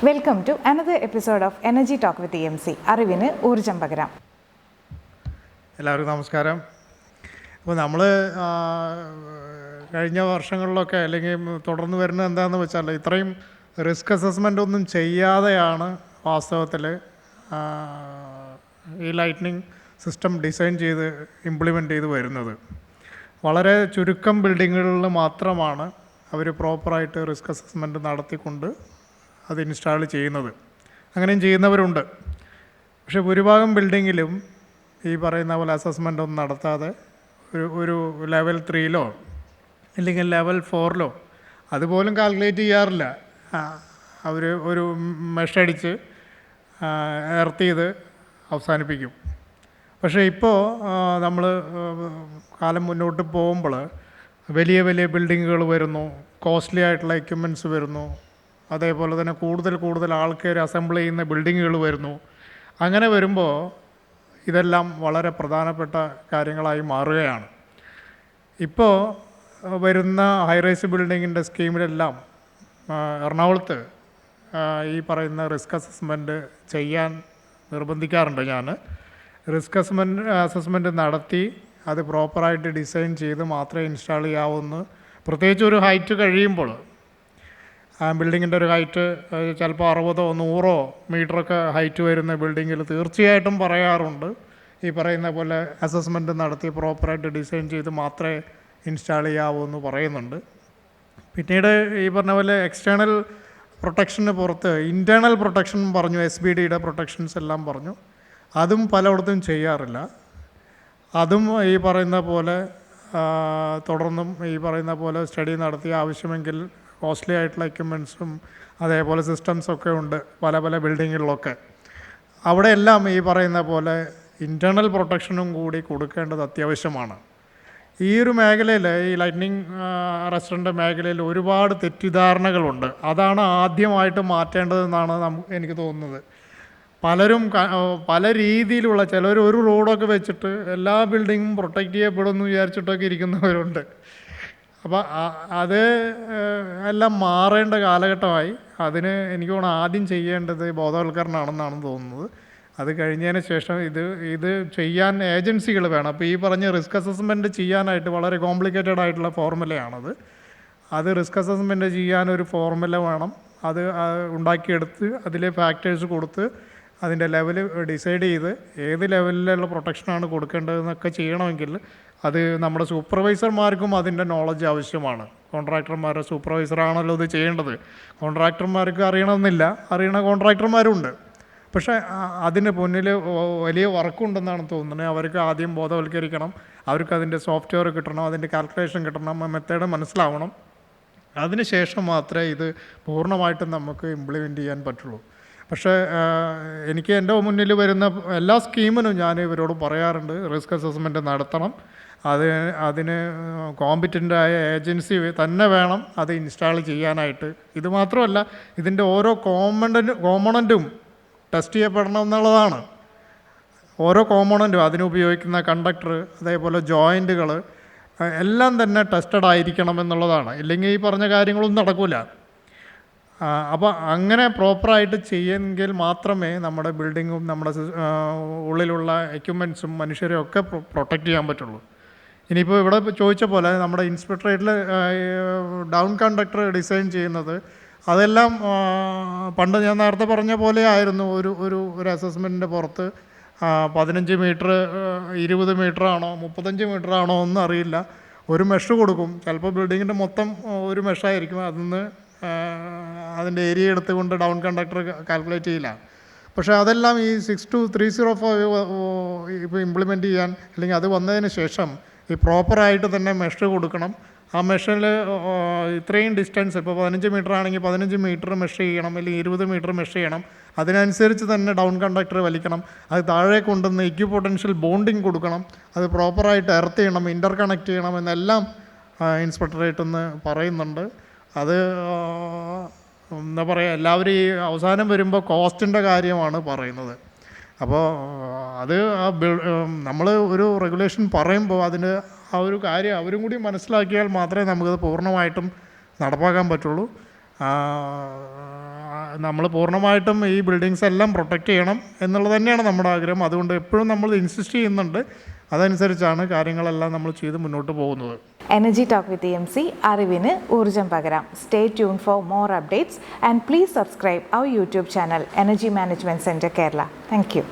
Welcome to another episode of energy talk with EMC. അറിവിന് ഊർജം പകരാം. എല്ലാവർക്കും നമസ്കാരം. അപ്പോൾ നമ്മൾ കഴിഞ്ഞ വർഷങ്ങളിലൊക്കെ അല്ലെങ്കിൽ തുടർന്ന് വരുന്നത് എന്താണെന്ന് വെച്ചാൽ ഇത്രയും റിസ്ക് അസസ്മെൻ്റ് ഒന്നും ചെയ്യാതെയാണ് വാസ്തവത്തിൽ ഈ ലൈറ്റ്നിങ് സിസ്റ്റം ഡിസൈൻ ചെയ്ത് ഇംപ്ലിമെൻ്റ് ചെയ്ത് വരുന്നത്. വളരെ ചുരുക്കം ബിൽഡിങ്ങുകളിൽ മാത്രമാണ് അവർ പ്രോപ്പറായിട്ട് റിസ്ക് അസസ്മെൻറ്റ് നടത്തിക്കൊണ്ട് അത് ഇൻസ്റ്റാൾ ചെയ്യുന്നത്. അങ്ങനെയും ചെയ്യുന്നവരുണ്ട്. പക്ഷേ ഭൂരിഭാഗം ബിൽഡിങ്ങിലും ഈ പറയുന്ന പോലെ അസസ്മെൻ്റ് ഒന്നും നടത്താതെ ഒരു ലെവൽ 3-ലോ അല്ലെങ്കിൽ ലെവൽ 4-ലോ അതുപോലും കാൽക്കുലേറ്റ് ചെയ്യാറില്ല. അവർ ഒരു മെഷടിച്ച് എർത്ത് ചെയ്ത് അവസാനിപ്പിക്കും. പക്ഷേ ഇപ്പോൾ നമ്മൾ കാലം മുന്നോട്ട് പോകുമ്പോൾ വലിയ വലിയ ബിൽഡിങ്ങുകൾ വരുന്നു, കോസ്റ്റ്ലി ആയിട്ടുള്ള എക്യുപ്മെൻറ്റ്സ് വരുന്നു, അതേപോലെ തന്നെ കൂടുതൽ ആൾക്കാർ അസംബിൾ ചെയ്യുന്ന ബിൽഡിങ്ങുകൾ വരുന്നു. അങ്ങനെ വരുമ്പോൾ ഇതെല്ലാം വളരെ പ്രധാനപ്പെട്ട കാര്യങ്ങളായി മാറുകയാണ്. ഇപ്പോൾ വരുന്ന ഹൈറൈസ് ബിൽഡിങ്ങിൻ്റെ സ്കീമിലെല്ലാം എറണാകുളത്ത് ഈ പറയുന്ന റിസ്ക് അസസ്മെൻറ്റ് ചെയ്യാൻ നിർബന്ധിക്കാറുണ്ട്. ഞാൻ റിസ്ക് അസസ്മെൻറ്റ് നടത്തി അത് പ്രോപ്പറായിട്ട് ഡിസൈൻ ചെയ്ത് മാത്രമേ ഇൻസ്റ്റാൾ ചെയ്യാവൂന്ന്. പ്രത്യേകിച്ച് ഒരു ഹൈറ്റ് കഴിയുമ്പോൾ, ആ ബിൽഡിങ്ങിൻ്റെ ഒരു ഹൈറ്റ് ചിലപ്പോൾ 60-100 മീറ്ററൊക്കെ ഹൈറ്റ് വരുന്ന ബിൽഡിങ്ങിൽ തീർച്ചയായിട്ടും പറയാറുണ്ട് ഈ പറയുന്ന പോലെ അസസ്മെൻറ്റ് നടത്തി പ്രോപ്പറായിട്ട് ഡിസൈൻ ചെയ്ത് മാത്രമേ ഇൻസ്റ്റാൾ ചെയ്യാവൂ എന്ന് പറയുന്നുണ്ട്. പിന്നീട് ഈ പറഞ്ഞ പോലെ എക്സ്റ്റേണൽ പ്രൊട്ടക്ഷന് പുറത്ത് ഇൻറ്റേർണൽ പ്രൊട്ടക്ഷൻ പറഞ്ഞു, SBDയുടെ പ്രൊട്ടക്ഷൻസ് എല്ലാം പറഞ്ഞു. അതും പലയിടത്തും ചെയ്യാറില്ല. അതും ഈ പറയുന്ന പോലെ തുടർന്നും ഈ പറയുന്ന പോലെ സ്റ്റഡി നടത്തി ആവശ്യമെങ്കിൽ കോസ്റ്റ്ലി ആയിട്ടുള്ള എക്യുപ്മെൻറ്റ്സും അതേപോലെ സിസ്റ്റംസൊക്കെ ഉണ്ട് പല ബിൽഡിങ്ങുകളിലൊക്കെ. അവിടെയെല്ലാം ഈ പറയുന്ന പോലെ ഇൻറ്റേർണൽ പ്രൊട്ടക്ഷനും കൂടി കൊടുക്കേണ്ടത് അത്യാവശ്യമാണ്. ഈ ഒരു മേഖലയിൽ, ഈ ലൈറ്റ്നിങ് അറസ്റ്ററിൻ്റെ മേഖലയിൽ ഒരുപാട് തെറ്റിദ്ധാരണകളുണ്ട്. അതാണ് ആദ്യമായിട്ട് മാറ്റേണ്ടതെന്നാണ് എനിക്ക് തോന്നുന്നത്. പലരും പല രീതിയിലുള്ള, ചിലർ ഒരു റോഡൊക്കെ വെച്ചിട്ട് എല്ലാ ബിൽഡിങ്ങും പ്രൊട്ടക്റ്റ് ചെയ്യപ്പെടുമെന്ന് വിചാരിച്ചിട്ടൊക്കെ ഇരിക്കുന്നവരുണ്ട്. അപ്പോൾ അത് എല്ലാം മാറേണ്ട കാലഘട്ടമായി. അതിന് എനിക്ക് തോന്നുന്നു ആദ്യം ചെയ്യേണ്ടത് ബോധവൽക്കരണമാണെന്നാണ് തോന്നുന്നത്. അത് കഴിഞ്ഞതിന് ശേഷം ഇത് ചെയ്യാൻ ഏജൻസികൾ വേണം. അപ്പോൾ ഈ പറഞ്ഞ റിസ്ക് അസസ്മെൻറ്റ് ചെയ്യാനായിട്ട് വളരെ കോംപ്ലിക്കേറ്റഡ് ആയിട്ടുള്ള ഫോർമുലയാണത്. അത് റിസ്ക് അസസ്മെൻറ്റ് ചെയ്യാനൊരു ഫോർമുല വേണം. അത് ഉണ്ടാക്കിയെടുത്ത് അതിലെ ഫാക്ടേഴ്സ് കൊടുത്ത് അതിൻ്റെ ലെവൽ ഡിസൈഡ് ചെയ്ത് ഏത് ലെവലിലുള്ള പ്രൊട്ടക്ഷനാണ് കൊടുക്കേണ്ടതെന്നൊക്കെ ചെയ്യണമെങ്കിൽ അത് നമ്മുടെ സൂപ്പർവൈസർമാർക്കും അതിൻ്റെ നോളജ് ആവശ്യമാണ്. കോൺട്രാക്ടർമാരുടെ സൂപ്പർവൈസറാണല്ലോ ഇത് ചെയ്യേണ്ടത്. കോൺട്രാക്ടർമാർക്ക് അറിയണമെന്നില്ല, അറിയണ കോൺട്രാക്ടർമാരുണ്ട്. പക്ഷേ അതിന് മുന്നിൽ വലിയ വർക്കുണ്ടെന്നാണ് തോന്നുന്നത്. അവർക്ക് ആദ്യം ബോധവൽക്കരിക്കണം, അവർക്ക് അതിൻ്റെ സോഫ്റ്റ്വെയർ കിട്ടണം, അതിൻ്റെ കാൽക്കുലേഷൻ കിട്ടണം, മെത്തേഡ് മനസ്സിലാവണം. അതിന് ശേഷം മാത്രമേ ഇത് പൂർണ്ണമായിട്ടും നമുക്ക് ഇംപ്ലിമെൻ്റ് ചെയ്യാൻ പറ്റുള്ളൂ. പക്ഷേ എനിക്ക് എൻ്റെ മുന്നിൽ വരുന്ന എല്ലാ സ്കീമിനും ഞാൻ ഇവരോട് പറയാറുണ്ട്, റിസ്ക് അസസ്മെൻറ്റ് നടത്തണം. അതിന് കോമ്പിറ്റൻ്റായ ഏജൻസി തന്നെ വേണം അത് ഇൻസ്റ്റാൾ ചെയ്യാനായിട്ട്. ഇത് മാത്രമല്ല, ഇതിൻ്റെ ഓരോ കോമ്പണൻറ്റും ടെസ്റ്റ് ചെയ്യപ്പെടണം എന്നുള്ളതാണ്. ഓരോ കോമ്പണൻറ്റും അതിനുപയോഗിക്കുന്ന കണ്ടക്ടർ, അതേപോലെ ജോയിൻറ്റുകൾ എല്ലാം തന്നെ ടെസ്റ്റഡ് ആയിരിക്കണം എന്നുള്ളതാണ്. ഇല്ലെങ്കിൽ ഈ പറഞ്ഞ കാര്യങ്ങളൊന്നും നടക്കില്ല. അപ്പോൾ അങ്ങനെ പ്രോപ്പറായിട്ട് ചെയ്യുമെങ്കിൽ മാത്രമേ നമ്മുടെ ബിൽഡിങ്ങും നമ്മുടെ ഉള്ളിലുള്ള എക്യുപ്മെൻറ്റ്സും മനുഷ്യരെയും ഒക്കെ പ്രൊട്ടക്റ്റ് ചെയ്യാൻ പറ്റുള്ളൂ. ഇനിയിപ്പോൾ ഇവിടെ ചോദിച്ച പോലെ നമ്മുടെ ഇൻസ്പെക്ടറേറ്റിൽ ഡൗൺ കണ്ടക്ടർ ഡിസൈൻ ചെയ്യുന്നത് അതെല്ലാം പണ്ട് ഞാൻ നേരത്തെ പറഞ്ഞ പോലെ ആയിരുന്നു. ഒരു അസസ്മെൻറ്റിൻ്റെ പുറത്ത് 15 മീറ്റർ 20 മീറ്റർ ആണോ 35 മീറ്റർ ആണോ ഒന്നും അറിയില്ല. ഒരു മെഷ് കൊടുക്കും. ചിലപ്പോൾ ബിൽഡിങ്ങിൻ്റെ മൊത്തം ഒരു മെഷായിരിക്കും. അതിന്ന് അതിൻ്റെ ഏരിയ എടുത്തുകൊണ്ട് ഡൗൺ കണ്ടക്ടർ കാൽക്കുലേറ്റ് ചെയ്യില്ല. പക്ഷേ അതെല്ലാം ഈ 62305 ഇപ്പോൾ ഇംപ്ലിമെൻറ്റ് ചെയ്യാൻ, അല്ലെങ്കിൽ അത് വന്നതിന് ശേഷം ഈ പ്രോപ്പറായിട്ട് തന്നെ മെഷ് കൊടുക്കണം. ആ മെഷിൽ ഇത്രയും ഡിസ്റ്റൻസ്, ഇപ്പോൾ 15 മീറ്റർ ആണെങ്കിൽ 15 മീറ്റർ മെഷ് ചെയ്യണം, അല്ലെങ്കിൽ 20 മീറ്റർ മെഷ് ചെയ്യണം. അതിനനുസരിച്ച് തന്നെ ഡൗൺ കണ്ടക്ടർ വലിക്കണം. അത് താഴെ കൊണ്ടുവന്ന് ഇക്വിപൊട്ടൻഷ്യൽ ബോണ്ടിങ് കൊടുക്കണം. അത് പ്രോപ്പറായിട്ട് എർത്ത് ചെയ്യണം, ഇൻ്റർ കണക്ട് ചെയ്യണം എന്നെല്ലാം ഇൻസ്പെക്ടറേറ്റ് എന്ന് പറയുന്നുണ്ട്. അത് എന്താ പറയുക, എല്ലാവരും ഈ അവസാനം വരുമ്പോൾ കോസ്റ്റിൻ്റെ കാര്യമാണ് പറയുന്നത്. അപ്പോൾ അത് നമ്മൾ ഒരു റെഗുലേഷൻ പറയുമ്പോൾ അതിന് ആ ഒരു കാര്യം അവരും കൂടി മനസ്സിലാക്കിയാൽ മാത്രമേ നമുക്കത് പൂർണ്ണമായിട്ടും നടപ്പാക്കാൻ പറ്റുള്ളൂ. നമ്മൾ പൂർണ്ണമായിട്ടും ഈ ബിൽഡിങ്സ് എല്ലാം പ്രൊട്ടക്റ്റ് ചെയ്യണം എന്നുള്ളത് തന്നെയാണ് നമ്മുടെ ആഗ്രഹം. അതുകൊണ്ട് എപ്പോഴും നമ്മൾ ഇൻസിസ്റ്റ് ചെയ്യുന്നുണ്ട്. അതനുസരിച്ചാണ് കാര്യങ്ങളെല്ലാം നമ്മൾ ചെയ്ത് മുന്നോട്ട് പോകുന്നത്. എനർജി ടോക്ക് വിത്ത് EMC അറിവിന് ഊർജം പകരാം. Stay tune for more updates and please subscribe our YouTube channel energy management centre Kerala. Thank U.